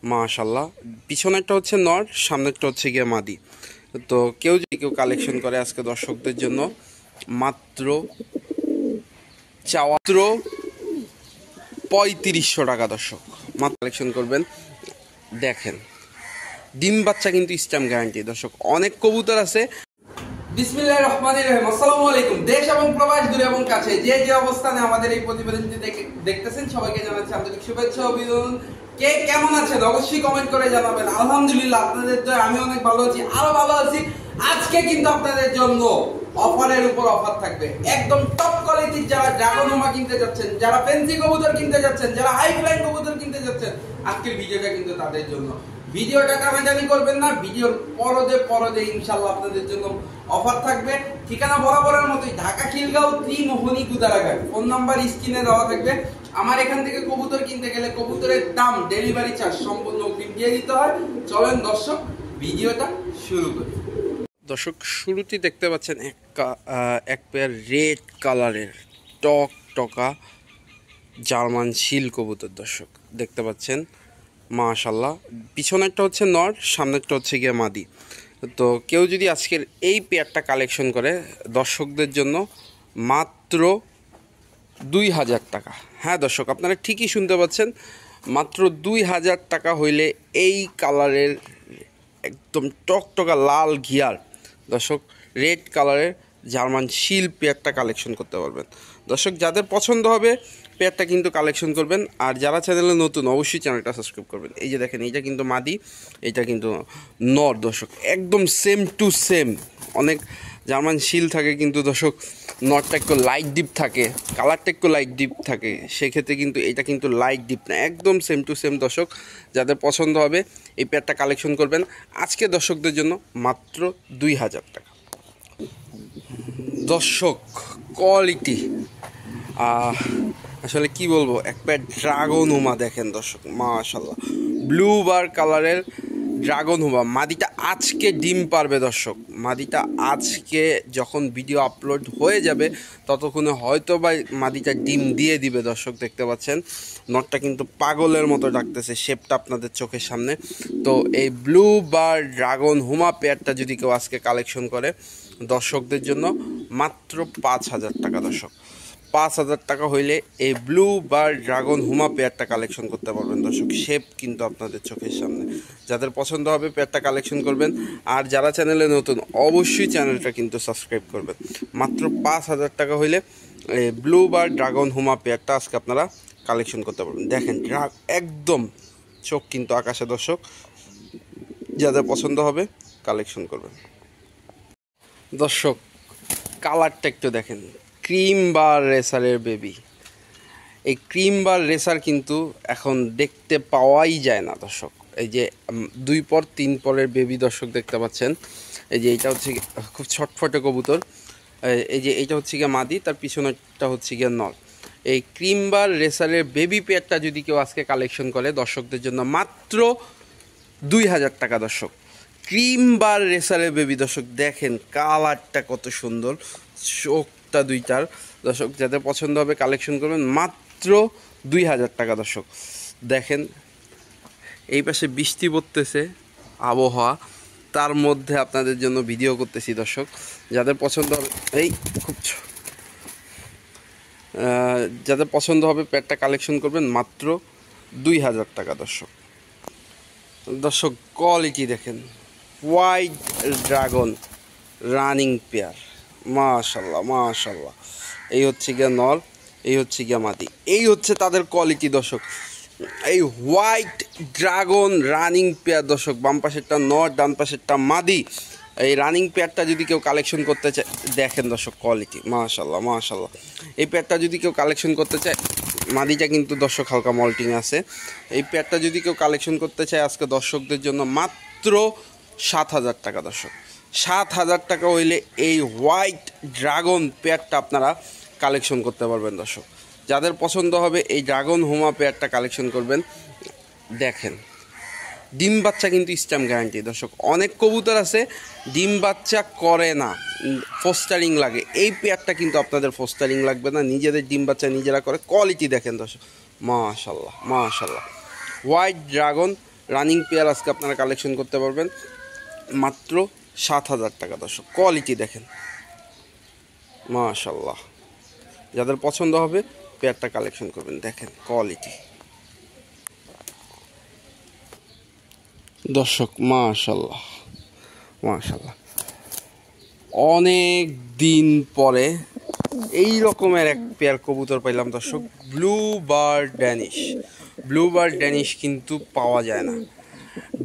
মাশাল্লাহ। পিছনেরটা হচ্ছে নর, সামনেরটা হচ্ছে গিয়ে মাদি। তো কেউ কালেকশন করে আজকে দর্শকদের জন্য মাত্র চাওয়াত্র 3500 টাকা দর্শক, মাত্র কালেকশন করবেন। দেখেন ডিম বাচ্চা কিন্তু স্ট্যাম্প গ্যারান্টি দর্শক। অনেক কবুতর আছে। বিসমিল্লাহির রহমানির রহিম। আসসালামু আলাইকুম। দেশ এবং প্রবাস, দূরে এবং কাছে যে যে অবস্থানে আমাদের এই প্রতিবেদনটি দেখতেছেন, সবাইকে জানাচ্ছি আন্তরিক শুভেচ্ছা অভিনন্দন। কে কেমন আছেন অবশ্যই কমেন্ট করে জানাবেন। আলহামদুলিল্লাহ, আপনাদের তো আমি অনেক ভালো আছি, আরো ভালো আছি। আজকে কিন্তু আপনাদের জন্য অফারের উপর অফার থাকবে, একদম টপ কোয়ালিটির। যারা ড্রাগন হোমা কিনতে যাচ্ছেন, যারা ফ্যান্সি কবুতর কিনতে যাচ্ছেন, যারা হাই ফ্লাইং কবুতর কিনতে যাচ্ছেন, আজকের ভিডিওটা কিন্তু তাদের জন্য। ভিডিওটা কামাজানি করবেন না, ভিডিওর পরদে ইনশাআল্লাহ আপনাদের জন্য অফার থাকবে। ঠিকানা বরাবরের মতোই, ঢাকা খিলগাঁও ত্রিমোহনী গুদারাঘাট। ফোন নাম্বার স্ক্রিনে দেওয়া থাকবে। আমার এখান থেকে কবুতর কিনতে গেলে কবুতরের দাম, ডেলিভারি চার্জ সম্পূর্ণ অগ্রিম দিয়ে দিতে হয়। চলেন দর্শক, ভিডিওটা শুরু করি। দর্শক শুরুতেই দেখতে পাচ্ছেন এক পেয়ার রেড কালারের টকা জার্মান শিল কবুতর দর্শক দেখতে পাচ্ছেন। মাশাল্লাহ। পিছনেরটা হচ্ছে নর, সামনেরটা হচ্ছে গিয়ে মাদি। তো কেউ যদি আজকের এই পেয়ারটা কালেকশন করে দর্শকদের জন্য মাত্র 2000 টাকা। হ্যাঁ দর্শক, আপনারা ঠিকই শুনতে পাচ্ছেন, মাত্র 2000 টাকা হইলে এই কালারের একদম টকটকা লাল ঘিয়ার দর্শক রেড কালারের জার্মান শিল পেয়ারটা কালেকশন করতে পারবেন দর্শক। যাদের পছন্দ হবে পেয়ারটা কিন্তু কালেকশন করবেন। আর যারা চ্যানেলে নতুন অবশ্যই চ্যানেলটা সাবস্ক্রাইব করবেন। এই যে দেখেন, এইটা কিন্তু মাদি, এইটা কিন্তু নর দর্শক, একদম সেম টু সেম। অনেক জার্মান শিল থাকে কিন্তু দর্শক নটটা একটু লাইট ডিপ থাকে, কালারটা একটু লাইট ডিপ থাকে, সেক্ষেত্রে কিন্তু এটা কিন্তু লাইট ডিপ না, একদম সেম টু সেম দর্শক। যাদের পছন্দ হবে এই পেয়ারটা কালেকশন করবেন আজকে দর্শকদের জন্য মাত্র 2000 টাকা দর্শক। কোয়ালিটি আসলে কি বলবো, এক প্যাট ড্রাগন হোমা দেখেন দর্শক, মাশাল্লাহ। ব্লু বার কালারের ড্রাগন হোমা মাদিটা আজকে ডিম পারবে দর্শক। মাদিটা আজকে যখন ভিডিও আপলোড হয়ে যাবে ততক্ষণে হয়তো বা মাদিটা ডিম দিয়ে দিবে দর্শক। দেখতে পাচ্ছেন নটটা কিন্তু পাগলের মতো ডাকতেছে, শেপটা আপনাদের চোখের সামনে। তো এই ব্লু বার ড্রাগন হোমা পেয়ারটা যদি কেউ আজকে কালেকশন করে দর্শকদের জন্য মাত্র 5000 টাকা দর্শক। 5000 টাকা হইলে এই ব্লু বার ড্রাগন হুমা পেয়ারটা কালেকশন করতে পারবেন দর্শক। শেপ কিন্তু আপনাদের চোখের সামনে। যাদের পছন্দ হবে পেয়ারটা কালেকশন করবেন। আর যারা চ্যানেলে নতুন অবশ্যই চ্যানেলটা কিন্তু সাবস্ক্রাইব করবেন। মাত্র 5000 টাকা হইলে এই ব্লু বার ড্রাগন হুমা পেয়ারটা আজকে আপনারা কালেকশন করতে পারবেন। দেখেন একদম চোখ কিন্তু আকাশে দর্শক। যাদের পছন্দ হবে কালেকশন করবেন দর্শক। কালারটা একটু দেখেন, ক্রিম বার রেসারের বেবি। এই ক্রিম বার রেসার কিন্তু এখন দেখতে পাওয়াই যায় না দর্শক। এই যে 2 পর 3 পরের বেবি দর্শক দেখতে পাচ্ছেন। এই যে এইটা হচ্ছে খুব ছটফটে কবুতর। এই যে এইটা হচ্ছে গিয়ে মাদি, তার পিছনেরটা হচ্ছে গিয়ে নর। এই ক্রিম বার রেসারের বেবি পেয়ারটা যদি কেউ আজকে কালেকশন করে দর্শকদের জন্য মাত্র 2000 টাকা দর্শক। ক্রিম বার রেসারের বেবি দর্শক, দেখেন কালারটা কত সুন্দর, চোখটা দুইটার দর্শক। যাদের পছন্দ হবে কালেকশন করবেন মাত্র 2000 টাকা দর্শক। দেখেন এই পাশে বৃষ্টি পড়তেছে, আবহাওয়া, তার মধ্যে আপনাদের জন্য ভিডিও করতেছি দর্শক। যাদের পছন্দ হবে যাদের পছন্দ হবে পেয়ারটা কালেকশন করবেন মাত্র 2000 টাকা দর্শক। দর্শক কোয়ালিটি দেখেন, হোয়াইট ড্রাগন রানিং পেয়ার, মাশাল্লাহ মাশাল্লাহ। এই হচ্ছে গিয়া নর, এই হচ্ছে গিয়া মাদি, এই হচ্ছে তাদের কোয়ালিটি দর্শক। এই হোয়াইট ড্রাগন রানিং পেয়ার দর্শক, বাম পাশেরটা নর, ডান পাশেরটা মাদি। এই রানিং পেয়ারটা যদি কেউ কালেকশন করতে চায় দেখেন দর্শক কোয়ালিটি, মাশাল্লাহ মাশাল্লাহ। এই পেয়ারটা যদি কেউ কালেকশন করতে চায়, মাদিটা কিন্তু দর্শক হালকা মল্টিং আছে। এই পেয়ারটা যদি কেউ কালেকশন করতে চায় আজকে দর্শকদের জন্য মাত্র 7000 টাকা দর্শক। 7000 টাকা হইলে এই হোয়াইট ড্রাগন পেয়ারটা আপনারা কালেকশন করতে পারবেন দর্শক। যাদের পছন্দ হবে এই ড্রাগন হোমা পেয়ারটা কালেকশন করবেন। দেখেন ডিম বাচ্চা কিন্তু স্ট্যাম্প গ্যারান্টি দর্শক। অনেক কবুতর আছে ডিম বাচ্চা করে না, ফোস্টারিং লাগে। এই পেয়ারটা কিন্তু আপনাদের ফোস্টারিং লাগবে না, নিজেদের ডিম বাচ্চা নিজেরা করে। কোয়ালিটি দেখেন দর্শক, মাশাল্লাহ মাশাল্লাহ। হোয়াইট ড্রাগন রানিং পেয়ার আজকে আপনারা কালেকশন করতে পারবেন মাত্র 7,000 টাকা দর্শক। কোয়ালিটি দেখেন মাশাল্লাহ, যাদের পছন্দ হবে পেয়ারটা কালেকশন করবেন। দেখেন কোয়ালিটি দর্শক মাশাল্লাহ মাশাল্লাহ, অনেক দিন পরে এই রকমের এক পেয়ার কবুতর পাইলাম দর্শক। Blue bird Danish. Blue bird Danish কিন্তু পাওয়া যায় না।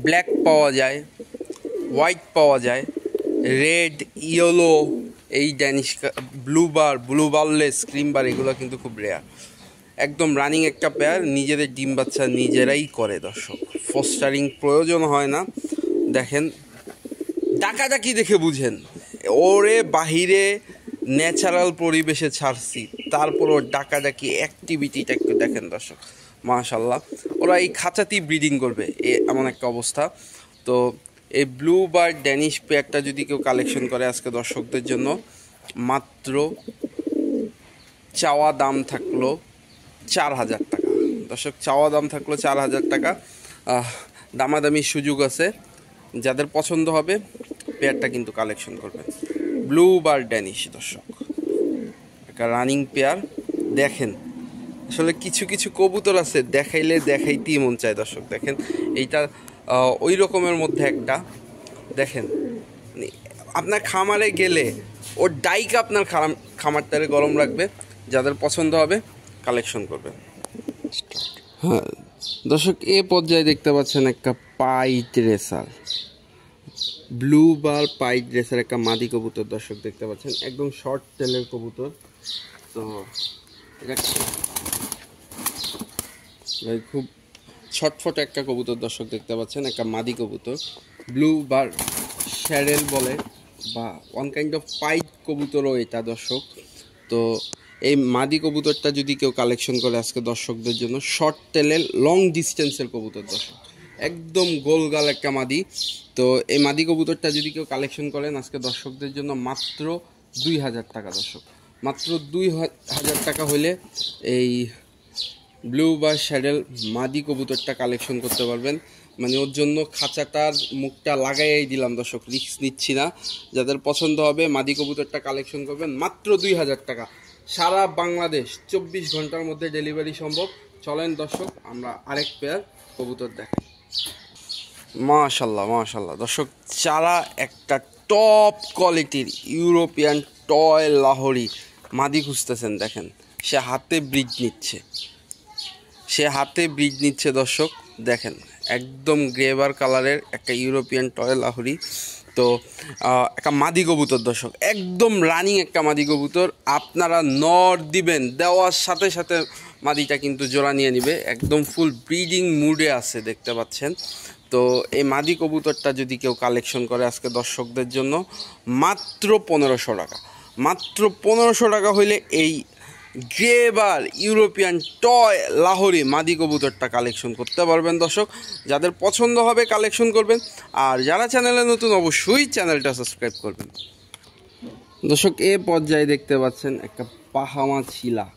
ব্ল্যাক পাওয়া যায়, হোয়াইট পাওয়া যায়, রেড, ইয়েলো, এই ড্যানিশ ব্লু বারলেস, ক্রিম বার, এগুলো কিন্তু খুব রেয়ার। একদম রানিং একটা পেয়ার, নিজেদের ডিম বাচ্চা নিজেরাই করে দর্শক, ফস্টারিং প্রয়োজন হয় না। দেখেন ডাকাডাকি দেখে বুঝেন, ওরে বাহিরে ন্যাচারাল পরিবেশে ছাড়ছি, তারপরও ডাকাডাকি অ্যাক্টিভিটিটা একটু দেখেন দর্শক মাশাল্লাহ। ওরা এই খাঁচাতেই ব্রিডিং করবে এমন একটা অবস্থা। তো এই ব্লু বার্ড ড্যানিশ পেয়ারটা যদি কেউ কালেকশন করে আজকে দর্শকদের জন্য মাত্র চাওয়া দাম থাকলো 4,000 টাকা দর্শক। চাওয়া দাম থাকলো 4,000 টাকা, দামাদামির সুযোগ আছে। যাদের পছন্দ হবে পেয়ারটা কিন্তু কালেকশন করবেন। ব্লু বার্ড ড্যানিশ দর্শক, একটা রানিং পেয়ার। দেখেন আসলে কিছু কিছু কবুতর আছে দেখাইলে দেখাইতেই মন চায় দর্শক। দেখেন এইটা ওই রকমের মধ্যে একটা। দেখেন আপনার খামারে গেলে ওর ডাইকা আপনার খামারটারে গরম রাখবে। যাদের পছন্দ হবে কালেকশন করবেন। হ্যাঁ দর্শক, এ পর্যায়ে দেখতে পাচ্ছেন একটা পাইট রেসার, ব্লু বার পাইট রেসার একটা মাদি কবুতর দর্শক দেখতে পাচ্ছেন, একদম শর্ট টেলের কবুতর। তো এটা খুব ছটফট একটা কবুতর দর্শক দেখতে পাচ্ছেন, একটা মাদি কবুতর। ব্লু বার শ্যারেল বলে বা ওয়ান কাইন্ড অফ পাইট কবুতরও এটা দর্শক। তো এই মাদি কবুতরটা যদি কেউ কালেকশন করে আজকে দর্শকদের জন্য, শর্ট টেলের লং ডিস্টেন্সের কবুতর দর্শক, একদম গোলগাল একটা মাদি। তো এই মাদি কবুতরটা যদি কেউ কালেকশন করেন আজকে দর্শকদের জন্য মাত্র 2,000 টাকা দর্শক। মাত্র 2,000 টাকা হলে এই ব্লু বা শ্যাডেল মাদি কবুতরটা কালেকশন করতে পারবেন। মানে ওর জন্য খাঁচাটার মুখটা লাগাইয়াই দিলাম দর্শক, রিস্ক নিচ্ছি না। যাদের পছন্দ হবে মাদি কবুতরটা কালেকশন করবেন মাত্র 2,000 টাকা। সারা বাংলাদেশ 24 ঘন্টার মধ্যে ডেলিভারি সম্ভব। চলেন দর্শক আমরা আরেক পেয়ার কবুতর দেখাই। মাশাল্লাহ মাশাল্লাহ দর্শক, যারা একটা টপ কোয়ালিটির ইউরোপিয়ান টয় লাহোরি মাদি খুঁজতেছেন, দেখেন সে হাতে ব্রিজ নিচ্ছে দর্শক। দেখেন একদম গ্রেভার কালারের একটা ইউরোপিয়ান টয় লাহোরি। তো একটা মাদি কবুতর দর্শক, একদম রানিং একটা মাদি কবুতর। আপনারা নর দিবেন, দেওয়ার সাথে সাথে মাদিটা কিন্তু জোড়া নিয়ে নিবে, একদম ফুল ব্রিডিং মুডে আছে দেখতে পাচ্ছেন। তো এই মাদি কবুতরটা যদি কেউ কালেকশন করে আজকে দর্শকদের জন্য মাত্র 1,500 টাকা। মাত্র 1,500 টাকা হইলে এই গ্রেবার ইউরোপিয়ান টয় লাহোরি মাদি কবুতরটা কালেকশন করতে পারবেন দর্শক। যাদের পছন্দ হবে কালেকশন করবেন, আর যারা চ্যানেলে নতুন অবশ্যই চ্যানেলটা সাবস্ক্রাইব করবেন দর্শক। এ পর্যায়ে দেখতে পাচ্ছেন একটা পাহামা চিলা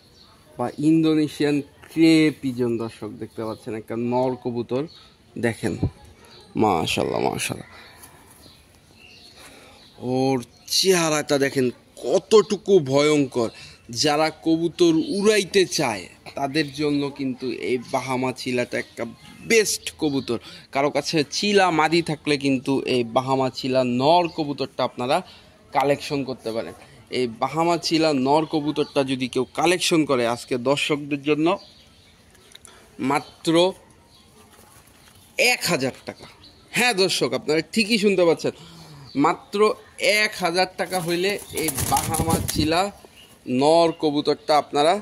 বা ইন্দোনেশিয়ান ক্রে পিজন দর্শক দেখতে পাচ্ছেন, একটা নর কবুতর। দেখেন মাশাল্লাহ মাশাল্লাহ, ওর চেহারাটা দেখেন কতটুকু ভয়ঙ্কর। যারা কবুতর উড়াইতে চায় তাদের জন্য কিন্তু এই বাহামা চিলাটা একটা বেস্ট কবুতর। কারো কাছে চিলা মাদি থাকলে কিন্তু এই বাহামা চিলা নর কবুতরটা আপনারা কালেকশন করতে পারেন। এই বাহামা চিলা নর কবুতরটা যদি কেউ কালেকশন করে আজকে দর্শকদের জন্য মাত্র 1,000 টাকা। হ্যাঁ দর্শক, আপনারা ঠিকই শুনতে পাচ্ছেন, মাত্র 1,000 টাকা হইলে এই বাহামা চিলা নর কবুতরটা আপনারা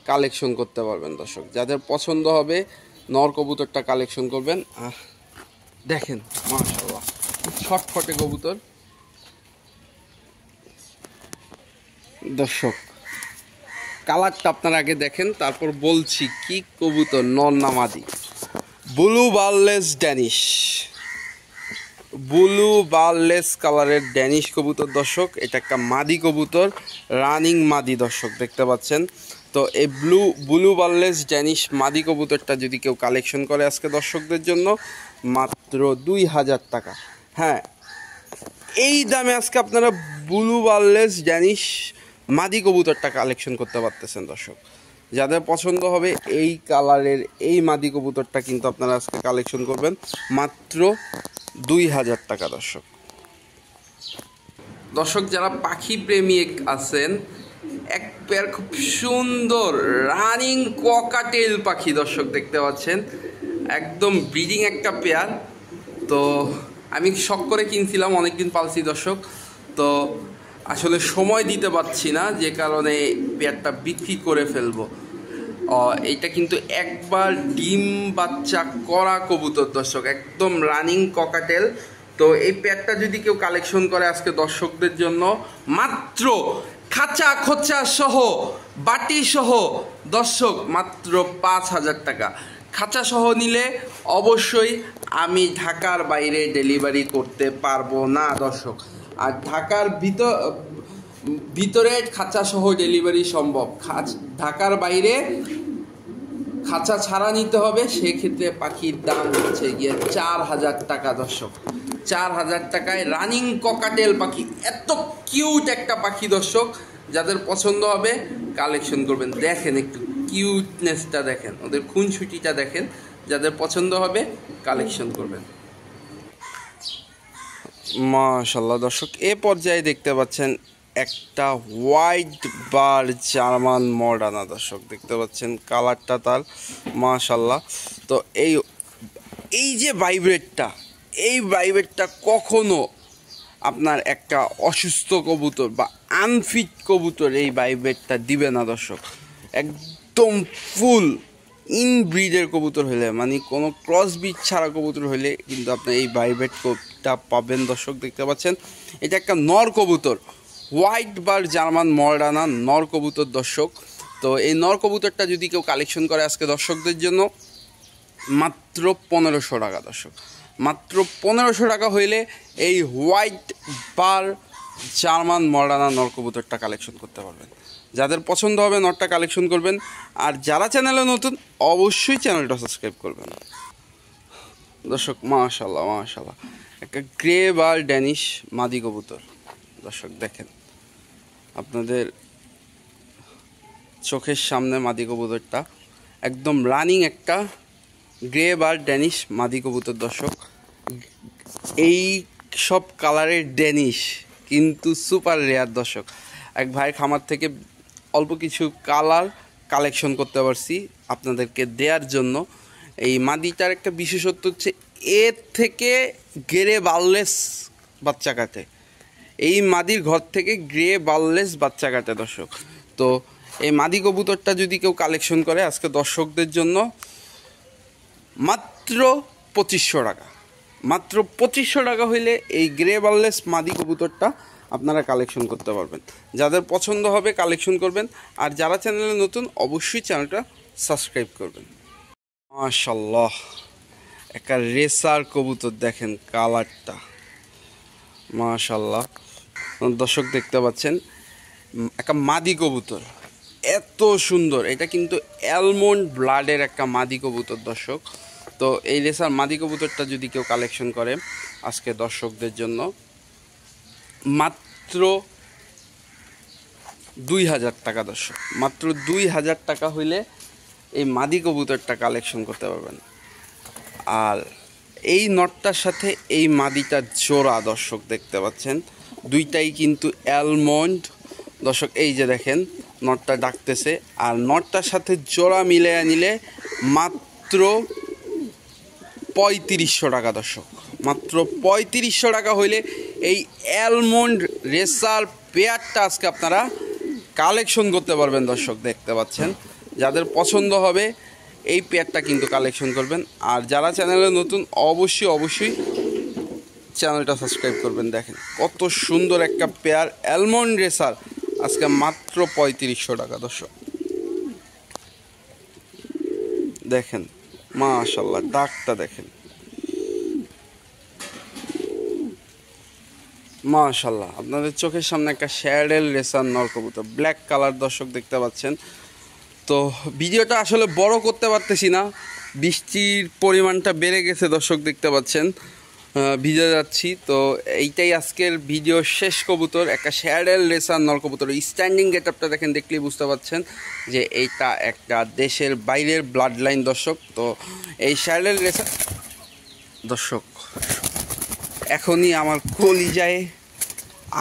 কালেকশন করতে পারবেন দর্শক। যাদের পছন্দ হবে নর কবুতরটা কালেকশন করবেন। দেখেন মাশাআল্লাহ, ছটফটে কবুতর দর্শক। কালারটা আপনারা আগে দেখেন, তারপর বলছি কি কবুতর, নর না মাদি। ব্লু বারলেস ড্যানিশ, ব্লু বারলেস কালারের ড্যানিশ কবুতর দর্শক। এটা একটা মাদি কবুতর, রানিং মাদি দর্শক দেখতে পাচ্ছেন। তো এই ব্লু বারলেস ড্যানিশ মাদি কবুতরটা যদি কেউ কালেকশন করে আজকে দর্শকদের জন্য মাত্র 2000 টাকা। হ্যাঁ, এই দামে আজকে আপনারা ব্লু বারলেস ড্যানিশ মাদি কবুতরটা কালেকশন করতে পারতেছেন দর্শক। যাদের পছন্দ হবে এই কালারের এই মাদি কবুতরটা কিন্তু আপনারা আজকে কালেকশন করবেন মাত্র 2000 টাকা দর্শক। দর্শক যারা পাখি প্রেমিক আছেন, এক পেয়ার খুব সুন্দর রানিং ককাটেল পাখি দর্শক দেখতে পাচ্ছেন, একদম ব্রিডিং একটা পেয়ার। তো আমি শখ করে কিনছিলাম, অনেকদিন পালছি দর্শক, তো আসলে সময় দিতে পারছি না, যে কারণে পেয়ারটা বিক্রি করে ফেলবো। এইটা কিন্তু একবার ডিম বাচ্চা করা কবুতর দর্শক, একদম রানিং ককাটেল। তো এই পেয়ারটা যদি কেউ কালেকশন করে আজকে দর্শকদের জন্য মাত্র খাঁচা খোঁচা সহ বাটি সহ দর্শক মাত্র 5000 টাকা। খাঁচা সহ নিলে অবশ্যই আমি ঢাকার বাইরে ডেলিভারি করতে পারবো না দর্শক, আর ঢাকার ভিতরে খাঁচা সহ ডেলিভারি সম্ভব। ঢাকার বাইরে খাঁচা ছাড়া নিতে হবে, সেক্ষেত্রে পাখির দাম হচ্ছে গিয়ে 4000 টাকা দর্শক। 4000 টাকায় রানিং ককাটেল পাখি, এত কিউট একটা পাখি দর্শক, যাদের পছন্দ হবে কালেকশন করবেন। দেখেন একটু কিউটনেসটা দেখেন, ওদের খুনসুটিটা দেখেন, যাদের পছন্দ হবে কালেকশন করবেন। মাশাআল্লাহ দর্শক, এ পর্যায়ে দেখতে পাচ্ছেন একটা হোয়াইট বার জার্মান মডার্না দর্শক দেখতে পাচ্ছেন, কালারটা তার মাশাআল্লাহ। তো এই যে এই ভাইব্রেটটা কখনো আপনার একটা অসুস্থ কবুতর বা আনফিট কবুতর এই ভাইব্রেটটা দিবে না দর্শক। একদম ফুল ইনব্রিডের কবুতর হলে, মানে কোনো ক্রসবিট ছাড়া কবুতর হলে কিন্তু আপনি এই ভাইব্রেটটা পাবেন দর্শক দেখতে পাচ্ছেন। এটা একটা নর কবুতর, হোয়াইট বার জার্মান মডার্না নর কবুতর দর্শক। তো এই নর কবুতরটা যদি কেউ কালেকশন করে আজকে দর্শকদের জন্য মাত্র 1500 টাকা দর্শক। মাত্র 1500 টাকা হইলে এই হোয়াইট বার জার্মান মডার্না নর কবুতরটা কালেকশন করতে পারবেন। যাদের পছন্দ হবে নরটা কালেকশন করবেন, আর যারা চ্যানেলে নতুন অবশ্যই চ্যানেলটা সাবস্ক্রাইব করবেন দর্শক। মাশাআল্লাহ মাশাআল্লাহ, একটা গ্রে বার ড্যানিশ মাদি কবুতর দর্শক দেখেন, আপনাদের চোখের সামনে মাদি কবুতরটা একদম রানিং একটা গ্রে বার ড্যানিশ মাদি কবুতর দর্শক। এই সব কালারের ড্যানিশ কিন্তু সুপার রেয়ার দর্শক। এক ভাইয়ের খামার থেকে অল্প কিছু কালার কালেকশন করতে পারছি আপনাদেরকে দেওয়ার জন্য। এই মাদিটার একটা বিশেষত্ব হচ্ছে এর থেকে গ্রে বারলেস বাচ্চা কাটে, এই মাদির ঘর থেকে গ্রে বারলেস বাচ্চা কাটে দর্শক। তো এই মাদি কবুতরটা যদি কেউ কালেকশন করে আজকে দর্শকদের জন্য মাত্র 2500 টাকা। মাত্র 2500 টাকা হইলে এই গ্রে বারলেস মাদি কবুতরটা আপনারা কালেকশন করতে পারবেন। যাদের পছন্দ হবে কালেকশন করবেন, আর যারা চ্যানেলে নতুন অবশ্যই চ্যানেলটা সাবস্ক্রাইব করবেন। মাশাআল্লাহ, একটা রেসার কবুতর দেখেন কালারটা মাশাআল্লাহ দর্শক দেখতে পাচ্ছেন, একটা মাদি কবুতর এত সুন্দর। এটা কিন্তু অ্যালমন্ড ব্লাডের একটা মাদি কবুতর দর্শক। তো এই রেসার মাদি কবুতরটা যদি কেউ কালেকশন করে আজকে দর্শকদের জন্য মাত্র 2000 টাকা দর্শক। মাত্র 2000 টাকা হইলে এই মাদি কবুতরটা কালেকশন করতে পারবেন। আর এই নটটার সাথে এই মাদিটার জোড়া দর্শক দেখতে পাচ্ছেন, দুইটাই কিন্তু অ্যালমন্ড দর্শক। এই যে দেখেন নটটা ডাকতেছে, আর নটটার সাথে জোড়া মিলে নিলে মাত্র 3500 টাকা দর্শক। মাত্র 3500 টাকা হইলে এই অ্যালমন্ড রেসার পেয়ারটা আজকে আপনারা কালেকশন করতে পারবেন দর্শক দেখতে পাচ্ছেন। যাদের পছন্দ হবে এই পেয়ারটা কিন্তু কালেকশন করবেন, আর যারা চ্যানেলে নতুন অবশ্যই চ্যানেলটা সাবস্ক্রাইব করবেন। দেখেন কত সুন্দর একটা পেয়ার অ্যালমন্ড রেসার আজকে মাত্র 3500 টাকা দর্শক। দেখেন মাশাআল্লাহ, ডাকটা দেখেন মাশাআল্লাহ। আপনাদের চোখের সামনে একটা শ্যাডেল রেসার নর কবুতর ব্ল্যাক কালার দর্শক দেখতে পাচ্ছেন। তো ভিডিওটা আসলে বড় করতে পারতেছি না, বৃষ্টির পরিমাণটা বেড়ে গেছে দর্শক, দেখতে পাচ্ছেন ভিজে যাচ্ছি। তো এইটাই আজকের ভিডিও শেষ কবুতর, একটা শ্যাডেল রেসার নর কবুতর। স্ট্যান্ডিং গেট আপটা দেখেন, দেখলেই বুঝতে পাচ্ছেন যে এইটা একটা দেশের বাইরের ব্লাড লাইন দর্শক। তো এই শ্যাডেল রেসার দর্শক এখনই আমার কলিজায়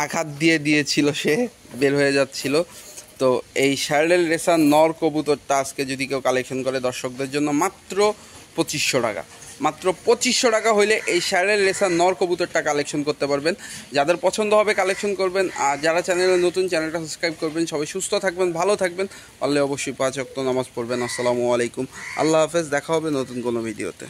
আঘাত দিয়েছিল, সে বের হয়ে যাচ্ছিল। তো এই শ্যাডেল রেসার নর কবুতরটা আজকে যদি কেউ কালেকশন করে দর্শকদের জন্য মাত্র 2500 টাকা, মাত্র 2500 টাকা হইলে এই শ্যাডেল রেসার নর কবুতরটা কালেকশন করতে পারবেন। যাদের পছন্দ হবে কালেকশন করবেন, আর যারা চ্যানেলে নতুন, চ্যানেলটা সাবস্ক্রাইব করবেন। সবাই সুস্থ থাকবেন, ভালো থাকবেন, পারলে অবশ্যই 5 ওয়াক্ত নামাজ পড়বেন। আসসালামু আলাইকুম, আল্লাহ হাফেজ, দেখা হবে নতুন কোনো ভিডিওতে।